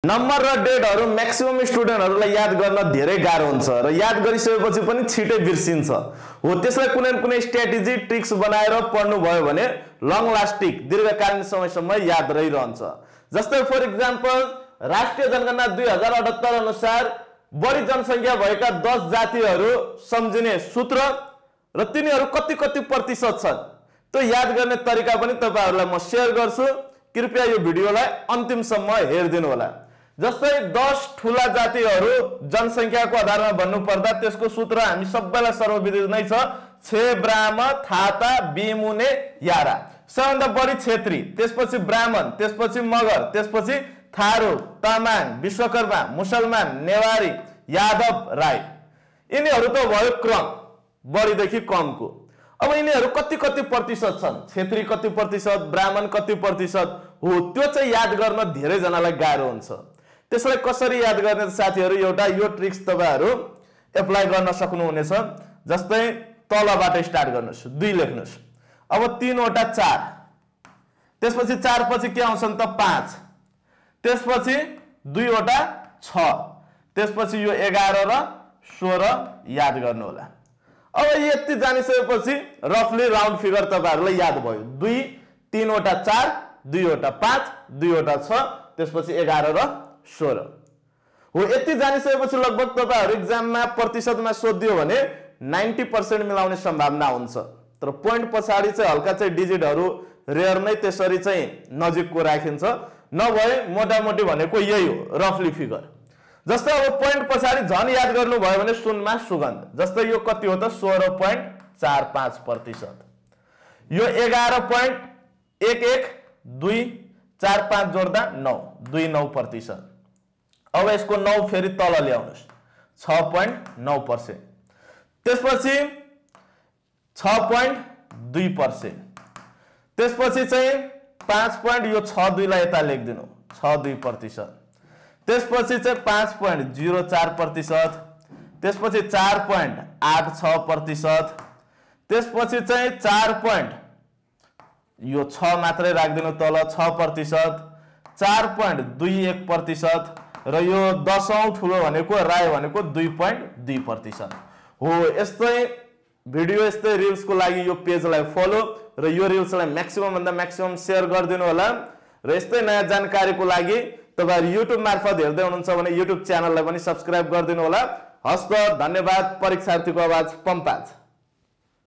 Number र डेटहरु maximum स्टुडेन्टहरुलाई याद गर्न धेरै गाह्रो हुन्छ र याद गरिसकेपछि पनि छिटै बिर्सिन्छ। हो त्यसलाई कुनै न कुनै स्ट्र्याटेजी ट्रिक्स बनाएर पढ्नु भयो भने लङ लास्टिङ दीर्घकालीन समयसम्म याद रहिरहन्छ। जस्तै फर एक्जाम्पल राष्ट्रिय जनगणना 2078 अनुसार बढी जनसंख्या भएका 10 जातिहरु सम्झिने सूत्र र तिनीहरु कति प्रतिशत छन् त्यो याद गर्ने तरिका पनि तपाईहरुलाई म शेयर गर्छु। कृपया यो भिडियोलाई अन्तिमसम्म हेरिदिनु होला। जस्तै 10 ठूला जातिहरु जनसंख्याको आधारमा भन्नु पर्दा त्यसको सूत्र हामी सबैलाई सर्वविदित नै छ, छे ब्राह्म थाता बिमुने यारा। सबैभन्दा बढी क्षेत्री, त्यसपछि ब्राह्मण, त्यसपछि मगर, त्यसपछि थारू, तामाङ, विश्वकर्मा, मुसलमान, नेवारी, यादव, राई। यिनीहरु त भयो क्रम बढीदेखि कमको। अब यिनीहरु कति प्रतिशत छन्, क्षेत्री कति प्रतिशत, ब्राह्मण कति प्रतिशत हो त्यो चाहिँ याद गर्न धेरै जनालाई गाह्रो हुन्छ। त्यसलाई कसरी याद गर्ने साथीहरु एउटा यो ट्रिक्स तपाईहरु एप्लाई गर्न सक्नुहुनेछ। जस्तै तलबाट स्टार्ट गर्नुस्, 2 लेख्नुस्। अब 3 वटा 4, त्यसपछि 4 पछि के आउँछन् त 5, त्यसपछि 2 वटा 6, त्यसपछि यो 11 र 16 याद गर्नु होला। अब यति जानिसकेपछि रफली राउन्ड फिगर तपाईहरुलाई याद भयो। 2 3 वटा 4, 2 वटा 5, 2 वटा 6, त्यसपछि 11 र 16 हो। यति जानिसकेपछि लगभग तपाईहरु एक्जाममा प्रतिशतमा सोधियो भने 90% मिलाउने सम्भावना हुन्छ। तर पोइन्ट पछाडी चाहिँ हल्का चाहिँ डिजिटहरु रेयर नै त्यसरी चाहिँ नजिकको राखिन्छ, नभए मोटामोटी भनेको यही हो रफली फिगर। जस्तै अब पोइन्ट पछाडी झन याद गर्नु भयो भने सुनमा सुगन्ध। जस्तै यो कति हो त 16.45%, यो 11.1124 जोड्दा 9, 29%। अब यसको 9 फेरि तल ल्याउनुस्, 6.9%, त्यसपछि 6.2%, त्यसपछि चाहिँ 5. यो 6 लाई यता लेखिदिनु, 6.2%, त्यसपछि चाहिँ 5.04%, त्यसपछि 4.86%, त्यसपछि चाहिँ 4. यो 6 मात्रै राख्दिनु तल 6%, 4.21% र यो 10औं ठुलो भनेको राय भनेको 2.2% हो। यस्तै भिडियो यस्तै रिल्सको लागि यो पेजलाई फलो र यो रिल्सलाई म्याक्सिमम भन्दा म्याक्सिमम शेयर गरिदिनु होला। र यस्तै नयाँ जानकारीको लागि तपाईहरु YouTube मार्फत हेर्दै हुनुहुन्छ भने YouTube च्यानललाई पनि सब्स्क्राइब गरिदिनु होला। हस्त, धन्यवाद। परीक्षार्थीको आवाज पंपाज।